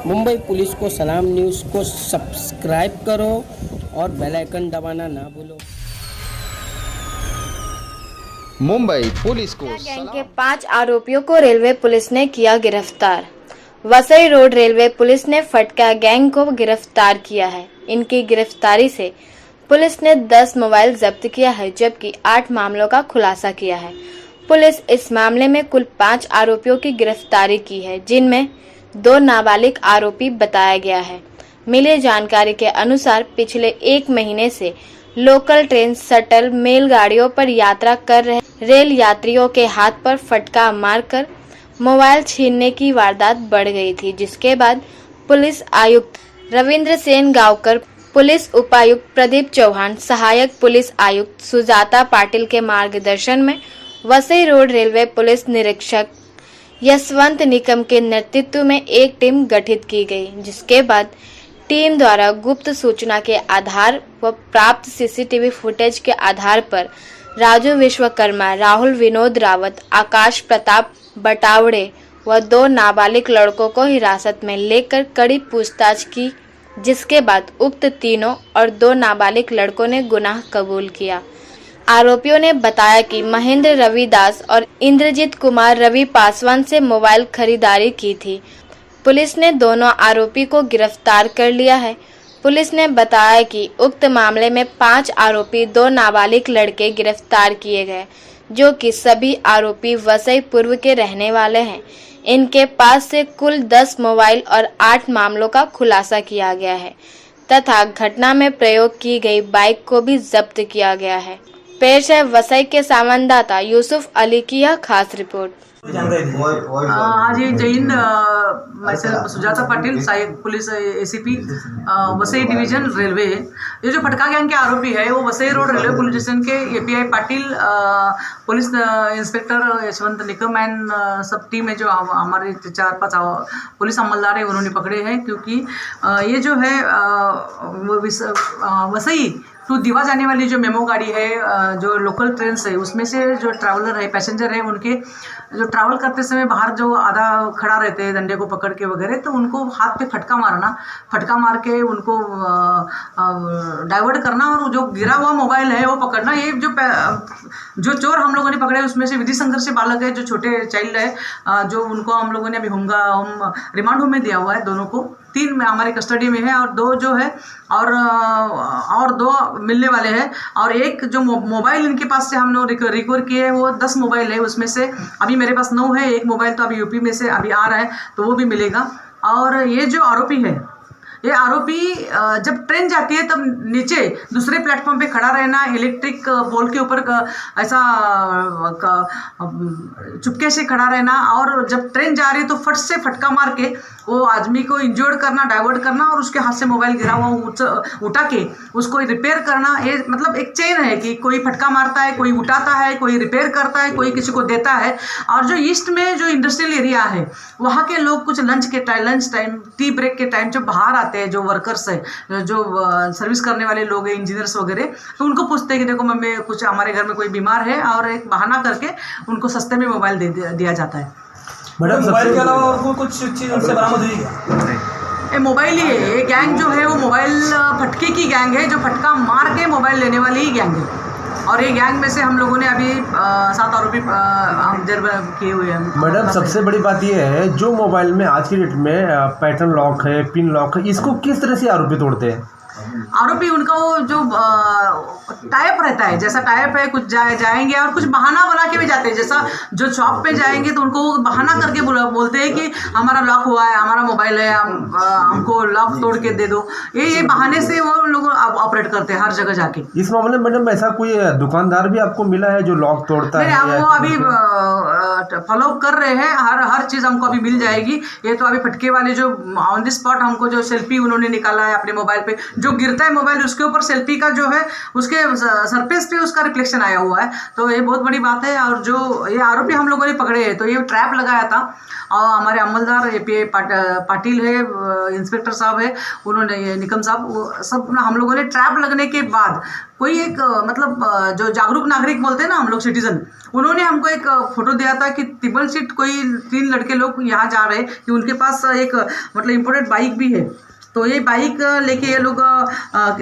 Mumbai police को सलाम news को सब्सक्राइब करो और बेल आइकन दबाना ना भूलो। मुंबई पुलिस को गैंग के 5 आरोपियों को रेलवे पुलिस ने किया गिरफ्तार। वसई रोड रेलवे पुलिस ने फटका गैंग को गिरफ्तार किया है। इनकी गिरफ्तारी से पुलिस ने 10 मोबाइल जब्त किया है, जबकि 8 मामलों का खुलासा किया है। पुलिस इस मामले में कुल 5 आरोपियों की गिरफ्तारी की है, जिनमें 2 नाबालिग आरोपी बताया गया है। मिली जानकारी के अनुसार पिछले 1 महीने से लोकल ट्रेन, शटल, मेलगाड़ियों पर यात्रा कर रहे रेल यात्रियों के हाथ पर फटका मारकर मोबाइल छीनने की वारदात बढ़ गई थी, जिसके बाद पुलिस आयुक्त रविंद्र सेन गांवकर, पुलिस उपायुक्त प्रदीप चौहान, सहायक पुलिस आयुक्त सुजाता पाटिल के मार्गदर्शन में वसई रोड रेलवे पुलिस निरीक्षक यशवंत निकम के नेतृत्व में एक टीम गठित की गई, जिसके बाद टीम द्वारा गुप्त सूचना के आधार व प्राप्त सीसीटीवी फुटेज के आधार पर राजू विश्वकर्मा, राहुल विनोद रावत, आकाश प्रताप बटावड़े व 2 नाबालिग लड़कों को हिरासत में लेकर कड़ी पूछताछ की, जिसके बाद उक्त तीनों और 2 नाबालिग लड़कों ने गुनाह कबूल किया। आरोपियों ने बताया कि महेंद्र रविदास और इंद्रजीत कुमार रवि पासवान से मोबाइल खरीदारी की थी। पुलिस ने दोनों आरोपी को गिरफ्तार कर लिया है। पुलिस ने बताया कि उक्त मामले में 5 आरोपी 2 नाबालिग लड़के गिरफ्तार किए गए, जो कि सभी आरोपी वसई पूर्व के रहने वाले हैं। इनके पास से कुल 10 मोबाइल और 8 मामलों का खुलासा किया गया है तथा घटना में प्रयोग की गई बाइक को भी जब्त किया गया है। पेश है वसई के संवाददाता यूसुफ अली की यह खास रिपोर्ट। हाँ जी, जय हिंद। मैं सुजाता पाटिल, सहायक police ACP Vasai division railway. ये जो फटका गैंग के आरोपी है वो Vasai road railway police station के API Patil, police inspector Yashwant Nikam and सब टीम है जो हमारे 4-5 पुलिस अमलदार है उन्होंने पकड़े हैं, क्योंकि ये जो है वसई टू दीवा जाने वाली जो मेमो गाड़ी है, जो लोकल ट्रेन है, उसमें से जो ट्रैवलर है, पैसेंजर है, उनके जो ट्रैवल करते समय बाहर जो आधा खड़ा रहते हैं डंडे को पकड़ के वगैरह, तो उनको हाथ पे फटका मार के उनको डाइवर्ट करना और जो गिरा हुआ मोबाइल है वो पकड़ना। ये जो चोर हम लोगों ने पकड़े उसमें से विधि संघर्ष बालक है, जो छोटे चाइल्ड है, जो उनको हम लोगों ने अभी होम रिमांड होम में दिया हुआ है। दोनों को 3 में हमारे कस्टडी में है और 2 जो है और 2 मिलने वाले हैं। और एक जो मोबाइल इनके पास से हम लोग रिकवर किए हैं वो 10 मोबाइल है, उसमें से अभी मेरे पास 9 है। एक मोबाइल तो अभी यूपी में से अभी आ रहा है, तो वो भी मिलेगा। और ये जो आरोपी है, ये आरोपी जब ट्रेन जाती है तब नीचे दूसरे प्लेटफॉर्म पे खड़ा रहना, इलेक्ट्रिक पोल के ऊपर ऐसा चुपके से खड़ा रहना, और जब ट्रेन जा रही है तो फट से फटका मार के वो आदमी को इंजर्ड करना, डाइवर्ट करना, और उसके हाथ से मोबाइल गिरा हुआ उठा के उसको रिपेयर करना। ये मतलब एक चेन है कि कोई फटका मारता है, कोई उठाता है, कोई रिपेयर करता है, कोई किसी को देता है। और जो ईस्ट में जो इंडस्ट्रियल एरिया है वहाँ के लोग कुछ लंच टाइम, टी ब्रेक के टाइम जो बाहर आते हैं, जो वर्कर्स है, जो सर्विस करने वाले लोग हैं, इंजीनियर्स वगैरह, तो उनको पूछते हैं कि देखो मम्मी कुछ हमारे घर में कोई बीमार है, और एक बहाना करके उनको सस्ते में मोबाइल दिया जाता है। मैडम, मोबाइल के अलावा और कोई कुछ चीज़ उनसे बरामद हुई क्या? ये मोबाइल ही है। ये गैंग जो है वो मोबाइल फटके की गैंग है, जो फटका मार के मोबाइल लेने वाली ही गैंग है। और ये गैंग में से हम लोगों ने अभी 7 आरोपी जब्त किए हुए हैं। मैडम, सबसे बड़ी बात ये है, जो मोबाइल में आज की डेट में पैटर्न लॉक है, पिन लॉक है, इसको किस तरह से आरोपी तोड़ते हैं? आरोपी उनका वो जो टाइप रहता है, जैसा टाइप है, कुछ जाएंगे और कुछ बहाना बना के भी जाते हैं। जैसा जो शॉप पे जाएंगे तो उनको बहाना करके बोलते हैं कि हमारा लॉक हुआ है, हमारा मोबाइल है, हमको लॉक तोड़ के दे दो। ये बहाने से वो लोग ऑपरेट करते हैं हर जगह जाके। इस मामले में मैडम ऐसा कोई दुकानदार भी आपको मिला है जो लॉक तोड़ता है? वो अभी फॉलो कर रहे हैं, हर चीज़ हमको अभी मिल जाएगी। ये तो अभी फटके वाले जो ऑन द स्पॉट हमको जो सेल्फी उन्होंने निकाला है अपने मोबाइल पे, जो गिरता है मोबाइल उसके ऊपर सेल्फी का जो है उसके सरफेस पे उसका रिफ्लेक्शन आया हुआ है। तो ये बहुत बड़ी बात है। और जो ये आरोपी हम लोगों ने पकड़े हैं तो ये ट्रैप लगाया था और हमारे अमलदार API पाटिल है, इंस्पेक्टर साहब है, उन्होंने ये निकम साहब, वो सब हम लोगों ने ट्रैप लगने के बाद कोई एक मतलब जो जागरूक नागरिक बोलते हैं ना हम लोग सिटीजन, उन्होंने हमको एक फोटो दिया था कि तिब्बल सीट कोई 3 लड़के लोग यहाँ जा रहे हैं कि उनके पास एक मतलब इम्पोर्टेड बाइक भी है। तो ये बाइक लेके ये लोग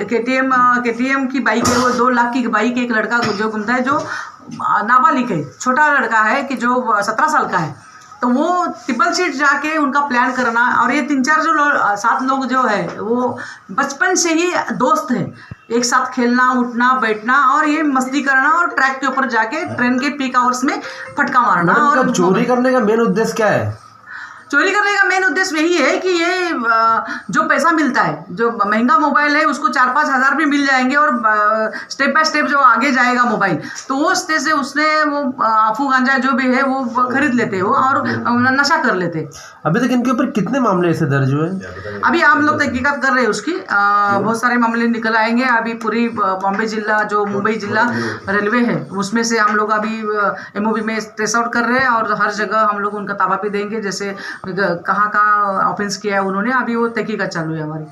KTM की बाइक है, वो 2 लाख की बाइक, एक लड़का जो घूमता है जो नाबालिग है, छोटा लड़का है कि जो 17 साल का है। तो वो तिब्बल सीट जाके उनका प्लान करना, और ये 3-4 जो 7 लोग जो है वो बचपन से ही दोस्त हैं, एक साथ खेलना उठना बैठना और ये मस्ती करना और ट्रैक के ऊपर जाके ट्रेन के पीक आवर्स में फटका मारना। और चोरी करने का मेन उद्देश्य क्या है? चोरी करने का मेन उद्देश्य यही है कि ये जो पैसा मिलता है, जो महंगा मोबाइल है उसको 4-5 हज़ार भी मिल जाएंगे और स्टेप बाय स्टेप जो आगे जाएगा मोबाइल, तो वो स्टेज से उसने वो आफू गांजा जो भी है वो खरीद लेते हो और नशा कर लेते। अभी तक इनके ऊपर कितने मामले ऐसे दर्ज हुए? अभी हम लोग तहकीकात कर रहे हैं उसकी, बहुत सारे मामले निकल आएंगे। अभी पूरी बॉम्बे जिला जो मुंबई जिला रेलवे है उसमें से हम लोग अभी MOB में ट्रेस आउट कर रहे हैं और हर जगह हम लोग उनका ताबा भी देंगे, जैसे कहाँ कहाँ ऑफेंस किया है उन्होंने, अभी वो तहकीकात चालू है हमारी।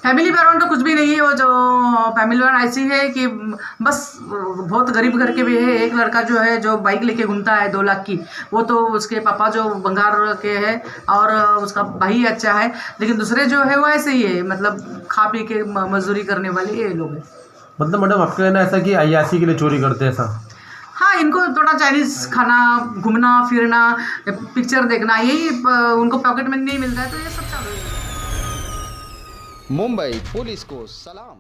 फैमिली बैकग्राउंड तो कुछ भी नहीं है, वो जो फैमिली बैकग्राउंड ऐसी है कि बस बहुत गरीब घर के भी है। एक लड़का जो है जो बाइक लेके घूमता है 2 लाख की, वो तो उसके पापा जो बंगार के है और उसका भाई अच्छा है, लेकिन दूसरे जो है वो ऐसे ही है, मतलब खा पी के मजदूरी करने वाले ये लोग हैं। मतलब मैडम आपका कहना ऐसा कि अय्याशी के लिए चोरी करते हैं ऐसा? हाँ, इनको थोड़ा चाइनीज खाना, घूमना फिरना, पिक्चर देखना, यही उनको पॉकेट मनी नहीं मिलता है तो ये सब चालू है। मुंबई पुलिस को सलाम।